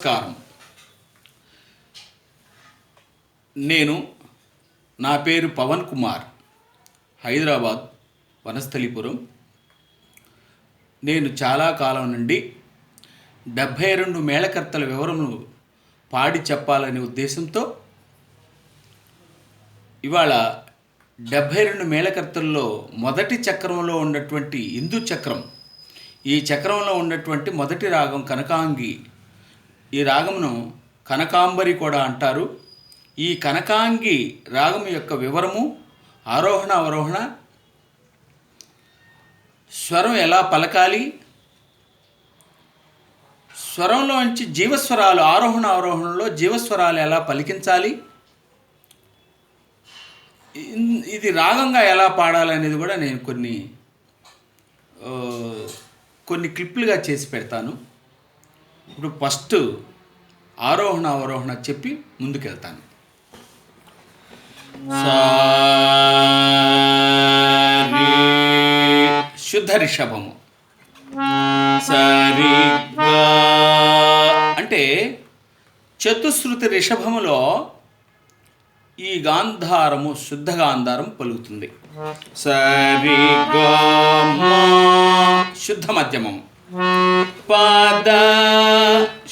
నమస్కారం. నా పేరు పవన్ కుమార్, హైదరాబాద్ వనస్థలిపురం. నేను చాలా కాలం నుండి 72 మేళకర్తల వివరములు పాడి చెప్పాలనే ఉద్దేశంతో ఇవాళ 72 మేళకర్తల్లో మొదటి చక్రంలో ఉన్నటువంటి ఇందు చక్రం, ఈ చక్రంలో ఉన్నటువంటి మొదటి రాగం కనకాంగి. ఈ రాగమును కనకాంబరి కూడా అంటారు. ఈ కనకాంగి రాగం యొక్క వివరము, ఆరోహణ అవరోహణ, స్వరం ఎలా పలకాలి, స్వరంలోంచి జీవస్వరాలు, ఆరోహణ అవరోహణలో జీవస్వరాలు ఎలా పలికించాలి, ఇది రాగంగా ఎలా పాడాలనేది కూడా నేను కొన్ని క్లిప్పులుగా చేసి పెడతాను. ఇప్పుడు ఫస్ట్ ఆరోహణ అవరోహణ చెప్పి ముందుకెళ్తాను. శుద్ధ రిషభము. సరి అంటే చతుశ్రుతి రిషభములో ఈ గాంధారము, శుద్ధ గాంధారం పలుకుతుంది. సరి శుద్ధ మధ్యమము. పద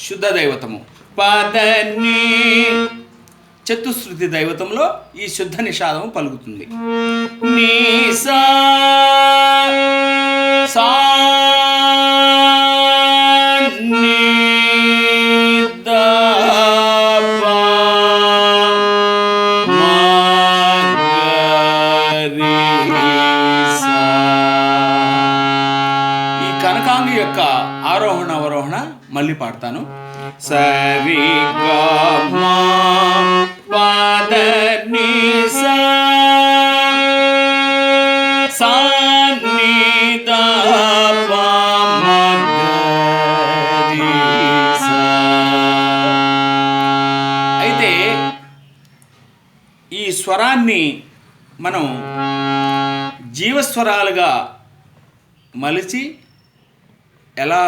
శుద్ధ దైవతము. పదని చతుశ్రుతి దైవతంలో ఈ శుద్ధ నిషాదము పలుకుతుంది. నీసా సా కనకాంగి యొక్క ఆరోహణ అవరోహణ మళ్ళీ పాడతాను. సరి పద ని సా ని ద ప మ గ రి సా. అయితే ఈ స్వరాన్ని మనం జీవస్వరాలుగా మలిచి ఎలా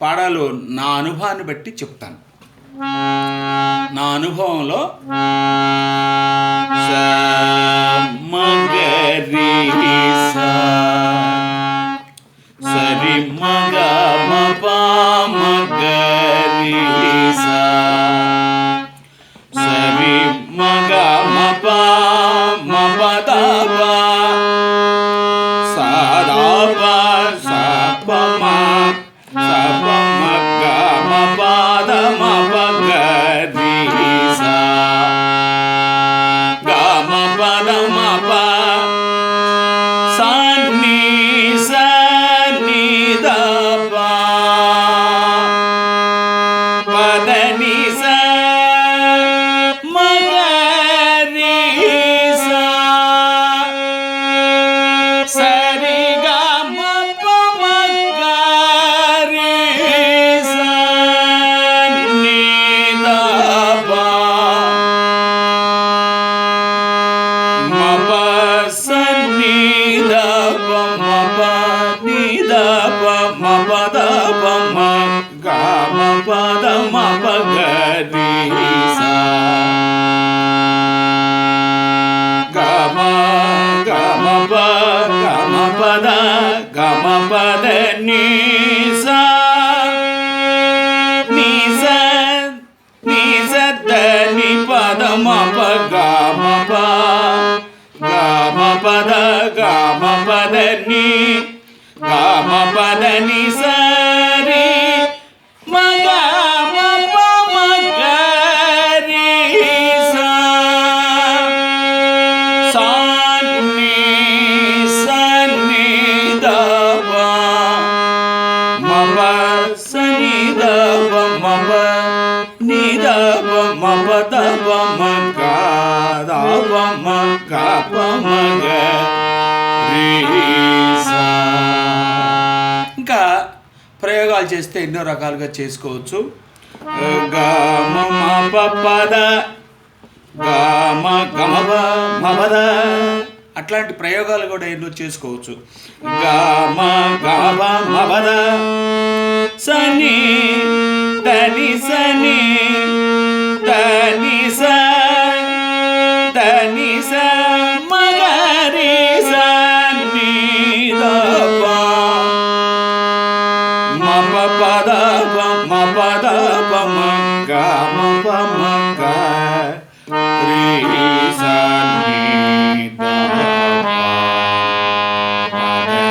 పాడాలో నా అనుభవాన్ని బట్టి చెప్తాను. నా అనుభవంలో సరి మగ మ ప మ గ రి సా, సరి మగ మ ప మ ప ద ప సా ద ప సా ప మ సా ప మ గ మ ప ద మ ప గ రి సా, గ మ ప ద మ ప సా ని సా ని ద ప ప ద ని సా మ గ రి సా, సరి గ మ ప మ గ రి సా ని ద ప మ ప స ని ద ప మ ప ని ద ప మ ప ద ప మ గ మ ప ద మ ప గ రి సా, గ మ ప ద గ మ ప ద ని సా ని స ద ని ప ద మ ప గ మ ప ద గ మ ప ద ని గ మ ప ద ని సా రి మ గ మ ప మ గ రి సా, సా ని ద ప మ ప స ని ద ప మ ప ని ద ప మ ప ద ప మ గ ద ప మ గ ప మ గ రి సా. ఇంకా ప్రయోగాలు చేస్తే ఎన్నో రకాలుగా చేసుకోవచ్చు. గ మ మ ప ప ద గ మ గ మ ప మ ప ద అట్లాంటి ప్రయోగాలు కూడా ఎన్నో చేసుకోవచ్చు. గా మా గా మా మ పద సని దని సని దని స దని స మగరి సని ద ప మ ప పద ప మ పద ప మ గ మ ప మ గ రి సని ద ప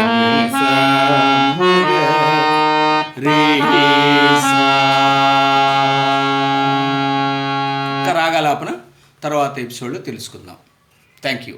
ని స మ గ రి స. రాగాలాపన తర్వాత ఎపిసోడ్లో తెలుసుకుందాం. Thank you.